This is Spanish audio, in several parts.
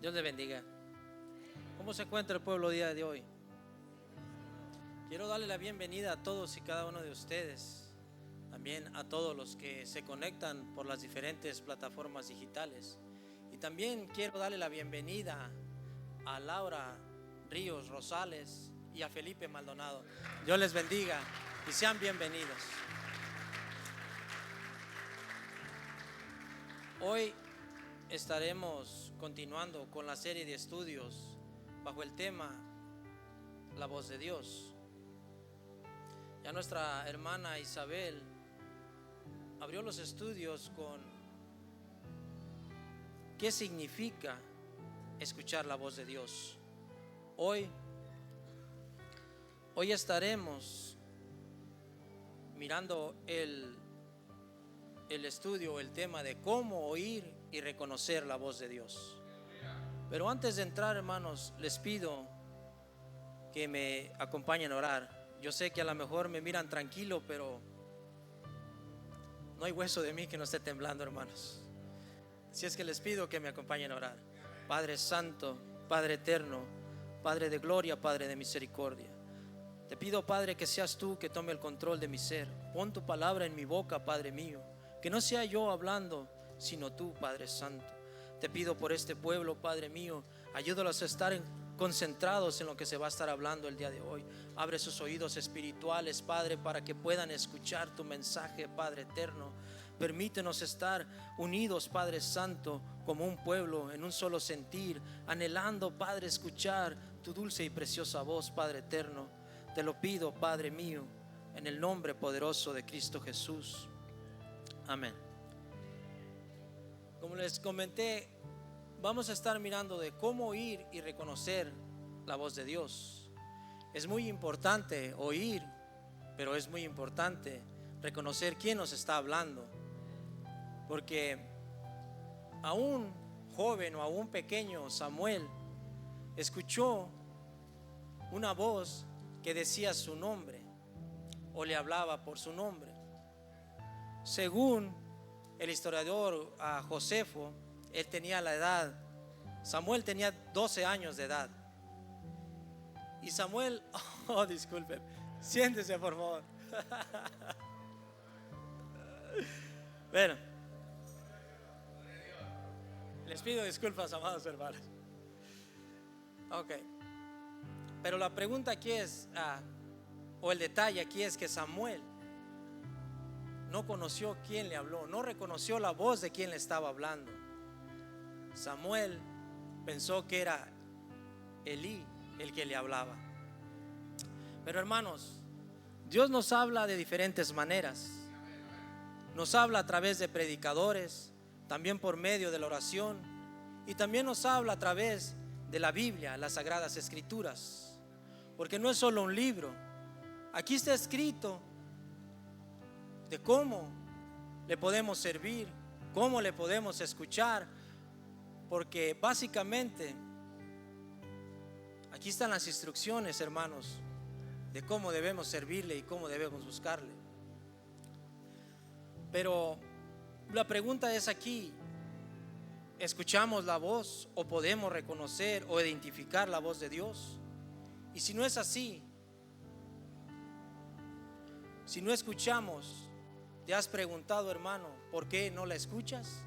Dios le bendiga. ¿Cómo se encuentra el pueblo el día de hoy? Quiero darle la bienvenida a todos y cada uno de ustedes, también a todos los que se conectan por las diferentes plataformas digitales. Y también quiero darle la bienvenida a Laura Ríos Rosales y a Felipe Maldonado. Dios les bendiga y sean bienvenidos. Hoy estaremos continuando con la serie de estudios bajo el tema La voz de Dios. Ya nuestra hermana Isabel abrió los estudios con ¿qué significa escuchar la voz de Dios? Hoy estaremos mirando el estudio, el tema de cómo oír y reconocer la voz de Dios. Pero antes de entrar, hermanos, les pido que me acompañen a orar. Yo sé que a lo mejor me miran tranquilo, pero no hay hueso de mí que no esté temblando, hermanos. Así es que les pido que me acompañen a orar. Padre Santo, Padre Eterno, Padre de gloria, Padre de misericordia, te pido, Padre, que seas tú que tome el control de mi ser. Pon tu palabra en mi boca, Padre mío, que no sea yo hablando, sino tú, Padre Santo. Te pido por este pueblo, Padre mío, ayúdalos a estar concentrados en lo que se va a estar hablando el día de hoy. Abre sus oídos espirituales, Padre, para que puedan escuchar tu mensaje, Padre eterno. Permítenos estar unidos, Padre Santo, como un pueblo, en un solo sentir, anhelando, Padre, escuchar tu dulce y preciosa voz, Padre eterno. Te lo pido, Padre mío, en el nombre poderoso de Cristo Jesús. Amén. Como les comenté, vamos a estar mirando de cómo oír y reconocer la voz de Dios. Es muy importante oír, pero es muy importante reconocer quién nos está hablando. Porque a un joven o a un pequeño Samuel escuchó una voz que decía su nombre o le hablaba por su nombre. Según el historiador Josefo, él tenía la edad, Samuel tenía 12 años de edad. Y Samuel, disculpen, siéntese por favor. Bueno, les pido disculpas, amados hermanos. Ok, pero la pregunta aquí es, o el detalle aquí es que Samuel no conoció quién le habló, no reconoció la voz de quien le estaba hablando. Samuel pensó que era Elí el que le hablaba. Pero hermanos, Dios nos habla de diferentes maneras. Nos habla a través de predicadores, también por medio de la oración, y también nos habla a través de la Biblia, las Sagradas Escrituras. Porque no es solo un libro. Aquí está escrito de cómo le podemos servir, cómo le podemos escuchar, porque básicamente aquí están las instrucciones, hermanos, de cómo debemos servirle y cómo debemos buscarle. Pero la pregunta es aquí: ¿escuchamos la voz o podemos reconocer o identificar la voz de Dios? Y si no es así, si no escuchamos, ¿te has preguntado, hermano, por qué no la escuchas?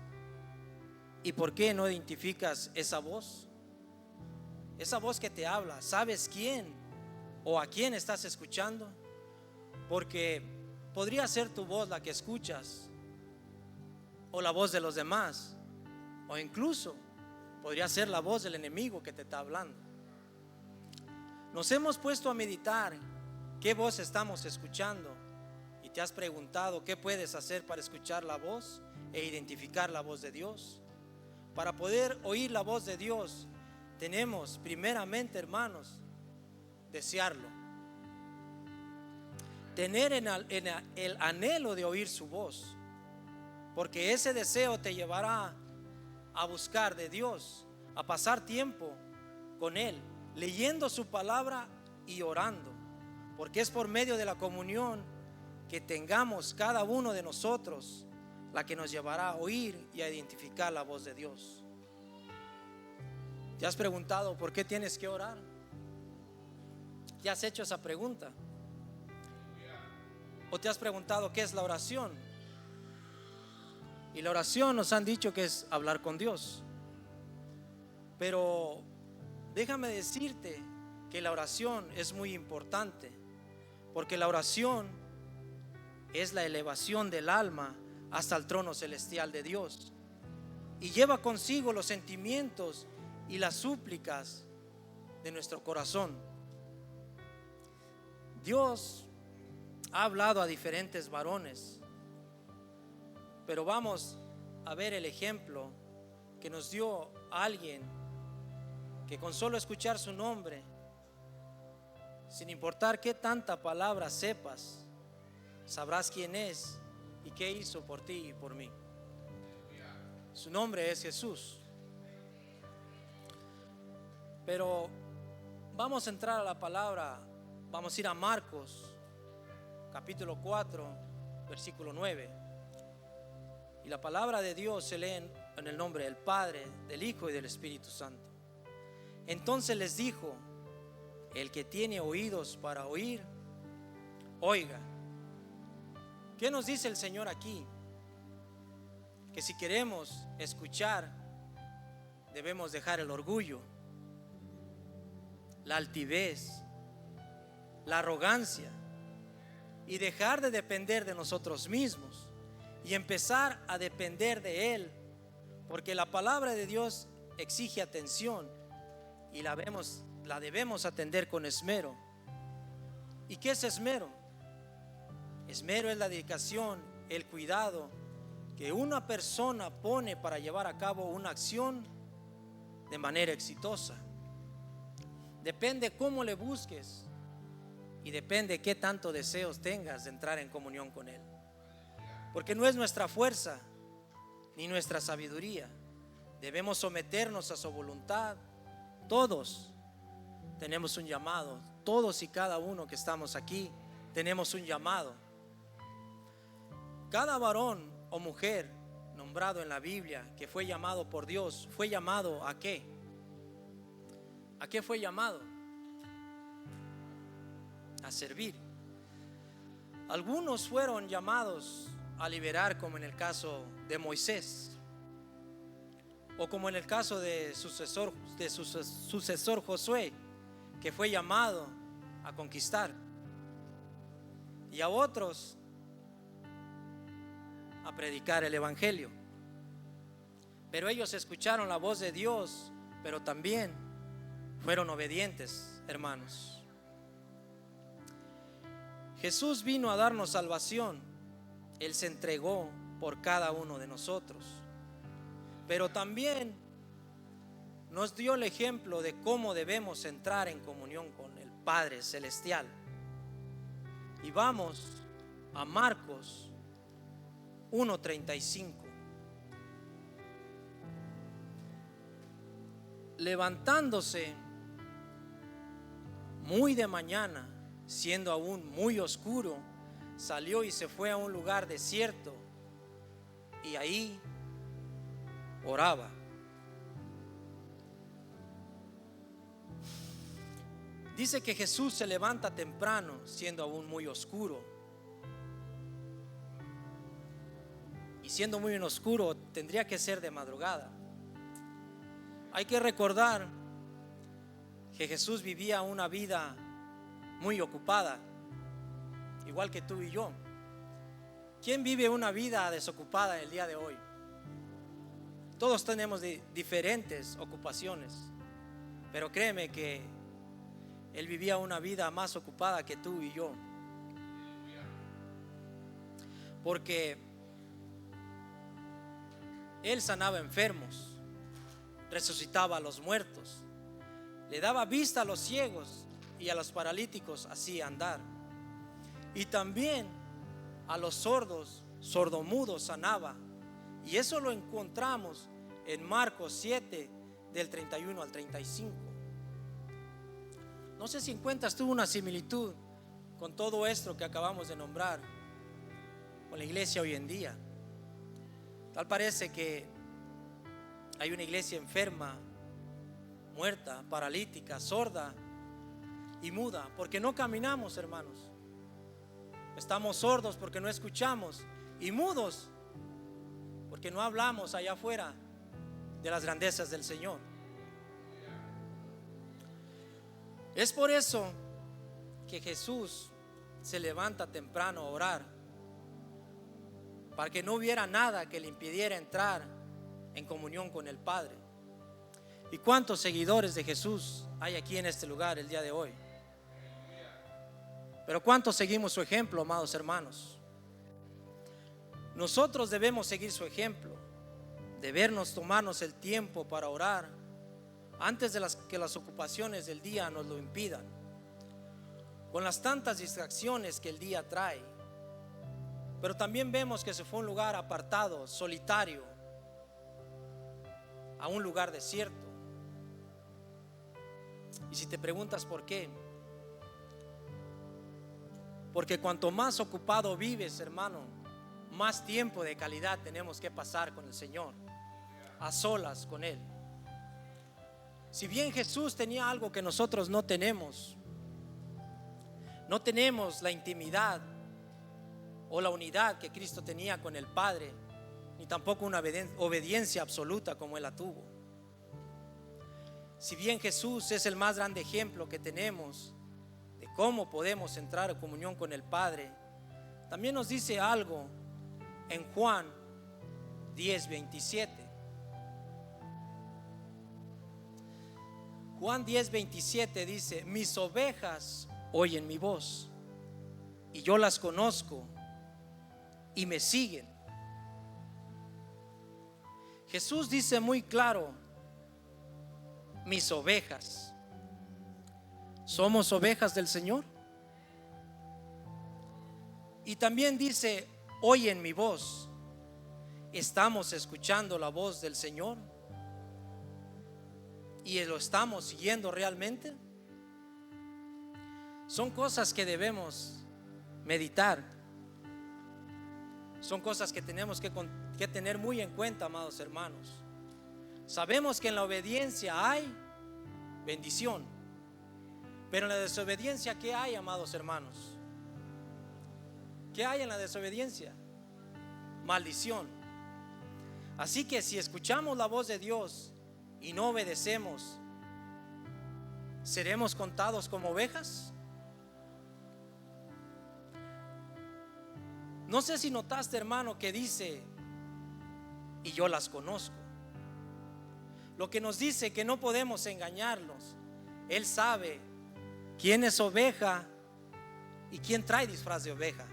¿Y por qué no identificas esa voz? Esa voz que te habla, ¿sabes quién o a quién estás escuchando? Porque podría ser tu voz la que escuchas, o la voz de los demás, o incluso podría ser la voz del enemigo que te está hablando. Nos hemos puesto a meditar qué voz estamos escuchando. ¿Y te has preguntado qué puedes hacer para escuchar la voz e identificar la voz de Dios? Para poder oír la voz de Dios, tenemos primeramente, hermanos, desearlo. Tener el anhelo de oír su voz, porque ese deseo te llevará a buscar de Dios, a pasar tiempo con Él, leyendo su palabra y orando, porque es por medio de la comunión que tengamos cada uno de nosotros la que nos llevará a oír y a identificar la voz de Dios. ¿Te has preguntado por qué tienes que orar? ¿Te has hecho esa pregunta? ¿O te has preguntado qué es la oración? Y la oración nos han dicho que es hablar con Dios. Pero déjame decirte que la oración es muy importante, porque la oración es la elevación del alma hasta el trono celestial de Dios, y lleva consigo los sentimientos y las súplicas de nuestro corazón. Dios ha hablado a diferentes varones, pero vamos a ver el ejemplo que nos dio alguien que con solo escuchar su nombre, sin importar qué tanta palabra sepas, sabrás quién es y qué hizo por ti y por mí. Su nombre es Jesús. Pero vamos a entrar a la palabra. Vamos a ir a Marcos capítulo 4 versículo 9. Y la palabra de Dios se lee en el nombre del Padre, del Hijo y del Espíritu Santo. Entonces les dijo: el que tiene oídos para oír, oiga. ¿Qué nos dice el Señor aquí? Que si queremos escuchar, debemos dejar el orgullo, la altivez, la arrogancia, y dejar de depender de nosotros mismos y empezar a depender de Él, porque la palabra de Dios exige atención y la debemos atender con esmero. ¿Y qué es esmero? Esmero es la dedicación, el cuidado que una persona pone para llevar a cabo una acción de manera exitosa. Depende cómo le busques y depende qué tanto deseos tengas de entrar en comunión con Él, porque no es nuestra fuerza ni nuestra sabiduría. Debemos someternos a su voluntad. Todos tenemos un llamado, todos y cada uno que estamos aquí tenemos un llamado. Cada varón o mujer nombrado en la Biblia que fue llamado por Dios, ¿fue llamado a qué? ¿A qué fue llamado? A servir. Algunos fueron llamados a liberar, como en el caso de Moisés, o como en el caso de su sucesor Josué, que fue llamado a conquistar, y a otros a predicar el evangelio. Pero ellos escucharon la voz de Dios, pero también fueron obedientes, hermanos. Jesús vino a darnos salvación. Él se entregó por cada uno de nosotros, pero también nos dio el ejemplo de cómo debemos entrar en comunión con el Padre Celestial. Y vamos a Marcos 1:35. Levantándose muy de mañana, siendo aún muy oscuro, salió y se fue a un lugar desierto, y ahí oraba. Dice que Jesús se levanta temprano, siendo aún muy oscuro. Y siendo muy oscuro, tendría que ser de madrugada. Hay que recordar que Jesús vivía una vida muy ocupada, igual que tú y yo. ¿Quién vive una vida desocupada el día de hoy? Todos tenemos diferentes ocupaciones, pero créeme que Él vivía una vida más ocupada que tú y yo, porque Él sanaba enfermos, resucitaba a los muertos, le daba vista a los ciegos y a los paralíticos hacía andar, y también a los sordos, sordomudos sanaba. Y eso lo encontramos en Marcos 7 del 31 al 35. No sé si encuentras tú una similitud con todo esto que acabamos de nombrar con la iglesia hoy en día. Tal parece que hay una iglesia enferma, muerta, paralítica, sorda y muda, porque no caminamos, hermanos. Estamos sordos porque no escuchamos y mudos porque no hablamos allá afuera de las grandezas del Señor. Es por eso que Jesús se levanta temprano a orar, para que no hubiera nada que le impidiera entrar en comunión con el Padre. ¿Y cuántos seguidores de Jesús hay aquí en este lugar el día de hoy? Pero ¿cuántos seguimos su ejemplo, amados hermanos? Nosotros debemos seguir su ejemplo, debernos tomarnos el tiempo para orar antes de que las ocupaciones del día nos lo impidan, con las tantas distracciones que el día trae. Pero también vemos que se fue a un lugar apartado, solitario, a un lugar desierto. Y si te preguntas por qué, porque cuanto más ocupado vives, hermano, más tiempo de calidad tenemos que pasar con el Señor, a solas con Él. Si bien Jesús tenía algo que nosotros no tenemos la intimidad o la unidad que Cristo tenía con el Padre, ni tampoco una obediencia absoluta como Él la tuvo. Si bien Jesús es el más grande ejemplo que tenemos de cómo podemos entrar en comunión con el Padre, también nos dice algo en Juan 10:27. Juan 10:27 dice: mis ovejas oyen mi voz y yo las conozco y me siguen. Jesús dice muy claro: mis ovejas. ¿Somos ovejas del Señor? Y también dice: oyen mi voz. ¿Estamos escuchando la voz del Señor? ¿Y lo estamos siguiendo realmente? Son cosas que debemos meditar. Son cosas que tenemos que tener muy en cuenta, amados hermanos. Sabemos que en la obediencia hay bendición, pero en la desobediencia, ¿qué hay, amados hermanos? ¿Qué hay en la desobediencia? Maldición. Así que si escuchamos la voz de Dios y no obedecemos, ¿seremos contados como ovejas? No sé si notaste, hermano, que dice: y yo las conozco. Lo que nos dice que no podemos engañarlos. Él sabe quién es oveja y quién trae disfraz de oveja.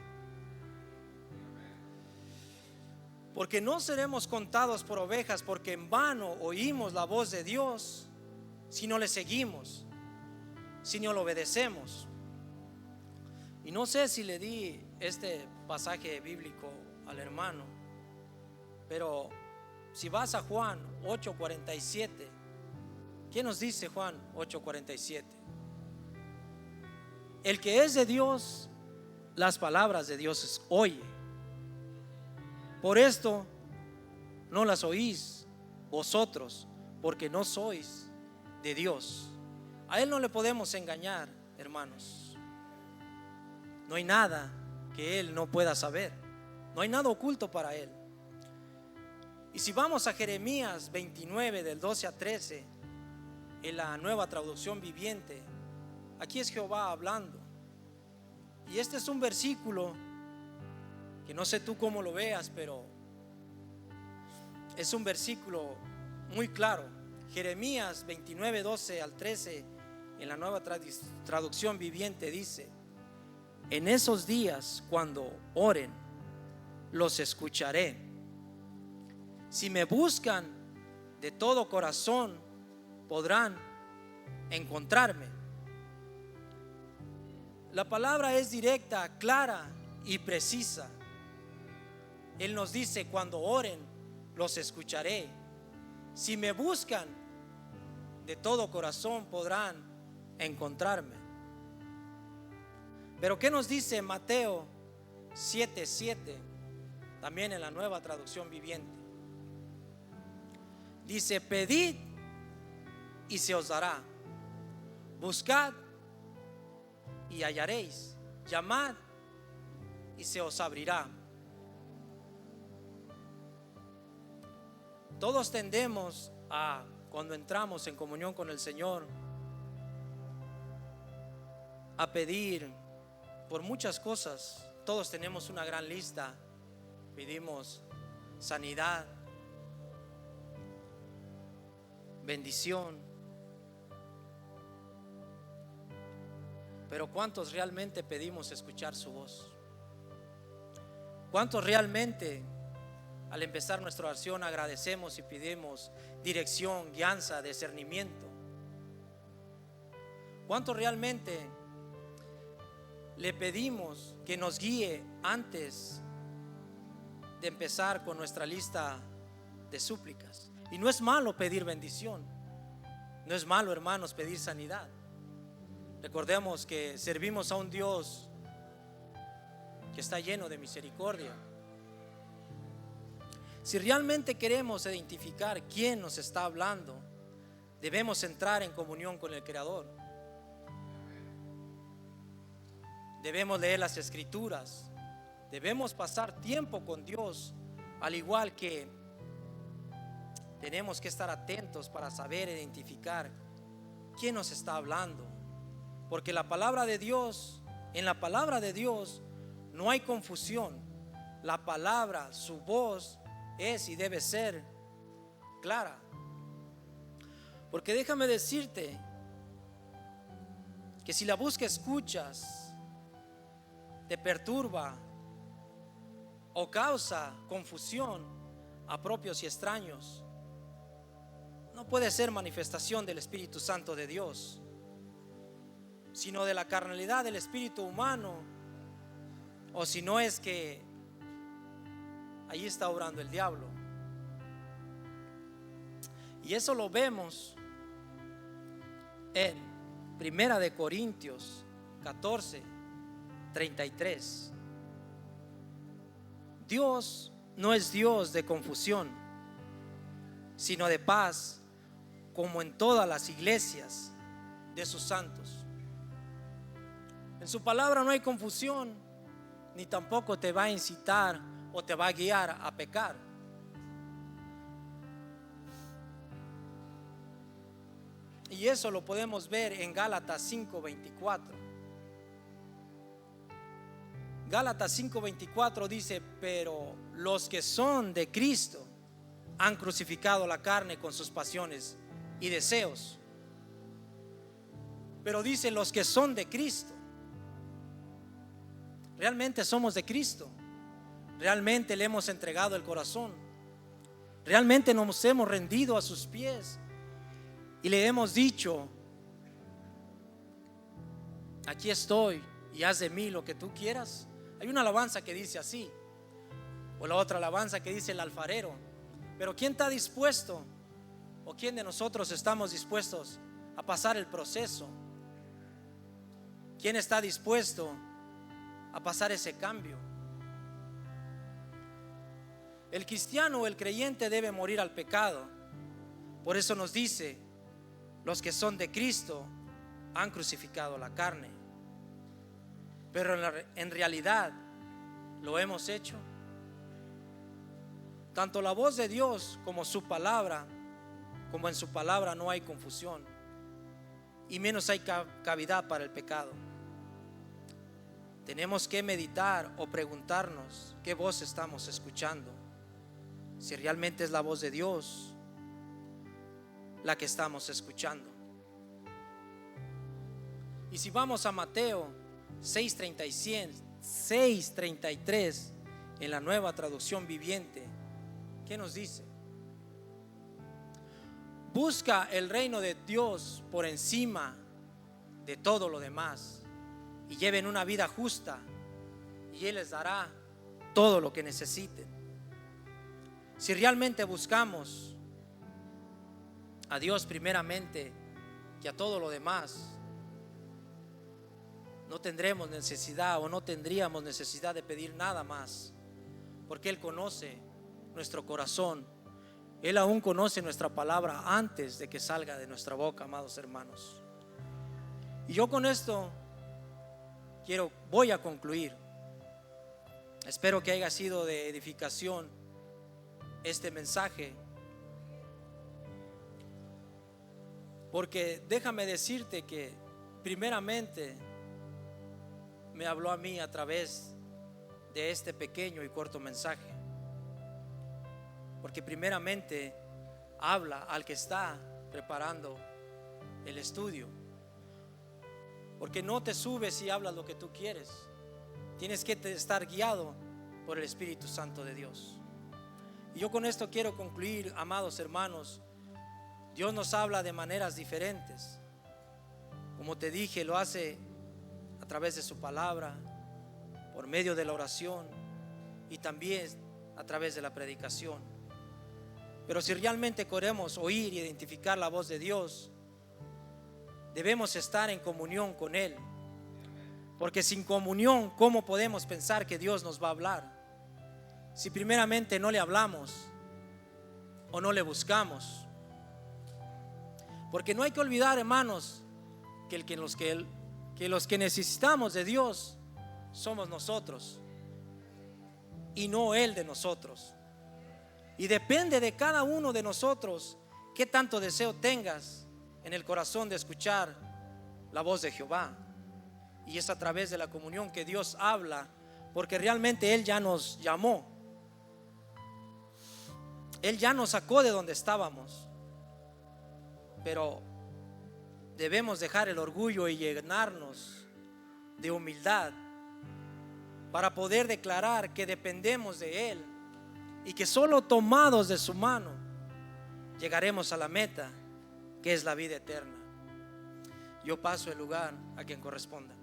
Porque no seremos contados por ovejas, porque en vano oímos la voz de Dios si no le seguimos, si no lo obedecemos. Y no sé si le di este pasaje bíblico al hermano, pero si vas a Juan 8:47, ¿qué nos dice Juan 8:47? El que es de Dios, las palabras de Dios oye. Por esto no las oís vosotros, porque no sois de Dios. A Él no le podemos engañar, hermanos. No hay nada que Él no pueda saber. No hay nada oculto para Él. Y si vamos a Jeremías 29 del 12 a 13, en la Nueva Traducción Viviente, aquí es Jehová hablando. Y este es un versículo que no sé tú cómo lo veas, pero es un versículo muy claro. Jeremías 29, 12 al 13, en la Nueva Traducción Viviente dice: en esos días, cuando oren, los escucharé. Si me buscan de todo corazón, podrán encontrarme. La palabra es directa, clara y precisa. Él nos dice: cuando oren, los escucharé. Si me buscan de todo corazón, podrán encontrarme. Pero ¿qué nos dice Mateo 7:7? También en la Nueva Traducción Viviente. Dice: pedid y se os dará. Buscad y hallaréis. Llamad y se os abrirá. Todos tendemos a, cuando entramos en comunión con el Señor, a pedir por muchas cosas. Todos tenemos una gran lista. Pedimos sanidad, bendición. Pero ¿cuántos realmente pedimos escuchar su voz? ¿Cuántos realmente al empezar nuestra oración agradecemos y pedimos dirección, guianza, discernimiento? ¿Cuántos realmente le pedimos que nos guíe antes de empezar con nuestra lista de súplicas? Y no es malo pedir bendición, no es malo, hermanos, pedir sanidad. Recordemos que servimos a un Dios que está lleno de misericordia. Si realmente queremos identificar quién nos está hablando, debemos entrar en comunión con el Creador. Debemos leer las Escrituras, debemos pasar tiempo con Dios, al igual que tenemos que estar atentos para saber identificar quién nos está hablando. Porque la palabra de Dios, en la palabra de Dios no hay confusión. La palabra, su voz es y debe ser clara. Porque déjame decirte que si la voz que escuchas te perturba o causa confusión a propios y extraños, no puede ser manifestación del Espíritu Santo de Dios, sino de la carnalidad del espíritu humano, o si no es que allí está obrando el diablo. Y eso lo vemos en Primera de Corintios 14:33. Dios no es Dios de confusión, sino de paz, como en todas las iglesias de sus santos. En su palabra no hay confusión, ni tampoco te va a incitar o te va a guiar a pecar. Y eso lo podemos ver en Gálatas 5:24. Gálatas 5:24 dice: pero los que son de Cristo han crucificado la carne con sus pasiones y deseos. Pero dice los que son de Cristo. Realmente somos de Cristo. Realmente le hemos entregado el corazón. Realmente nos hemos rendido a sus pies y le hemos dicho: aquí estoy y haz de mí lo que tú quieras. Hay una alabanza que dice así, o la otra alabanza que dice: el alfarero. Pero ¿quién está dispuesto, o quién de nosotros estamos dispuestos a pasar el proceso? ¿Quién está dispuesto a pasar ese cambio? El cristiano o el creyente debe morir al pecado. Por eso nos dice: los que son de Cristo han crucificado la carne. Pero en realidad lo hemos hecho. Tanto la voz de Dios como su palabra, como en su palabra no hay confusión, y menos hay cavidad para el pecado. Tenemos que meditar o preguntarnos qué voz estamos escuchando, si realmente es la voz de Dios la que estamos escuchando. Y si vamos a Mateo 6:33 en la Nueva Traducción Viviente, ¿qué nos dice? Busca el reino de Dios por encima de todo lo demás y lleven una vida justa, y Él les dará todo lo que necesiten. Si realmente buscamos a Dios primeramente y a todo lo demás, no tendremos necesidad, o no tendríamos necesidad de pedir nada más, porque Él conoce nuestro corazón Él aún conoce nuestra palabra antes de que salga de nuestra boca, amados hermanos. Y yo con esto voy a concluir. Espero que haya sido de edificación este mensaje, porque déjame decirte que primeramente me habló a mí a través de este pequeño y corto mensaje, porque primeramente habla al que está preparando el estudio, porque no te subes y hablas lo que tú quieres. Tienes que estar guiado por el Espíritu Santo de Dios. Y yo con esto quiero concluir, amados hermanos. Dios nos habla de maneras diferentes. Como te dije, lo hace a través de su palabra, por medio de la oración y también a través de la predicación. Pero si realmente queremos oír y identificar la voz de Dios, debemos estar en comunión con Él. Porque sin comunión, ¿cómo podemos pensar que Dios nos va a hablar? Si primeramente no le hablamos o no le buscamos. Porque no hay que olvidar, hermanos, que los que necesitamos de Dios somos nosotros y no Él de nosotros. Y depende de cada uno de nosotros qué tanto deseo tengas en el corazón de escuchar la voz de Jehová. Y es a través de la comunión que Dios habla, porque realmente Él ya nos llamó. Él ya nos sacó de donde estábamos. Pero debemos dejar el orgullo y llenarnos de humildad para poder declarar que dependemos de Él y que solo tomados de su mano llegaremos a la meta, que es la vida eterna. Yo paso el lugar a quien corresponda.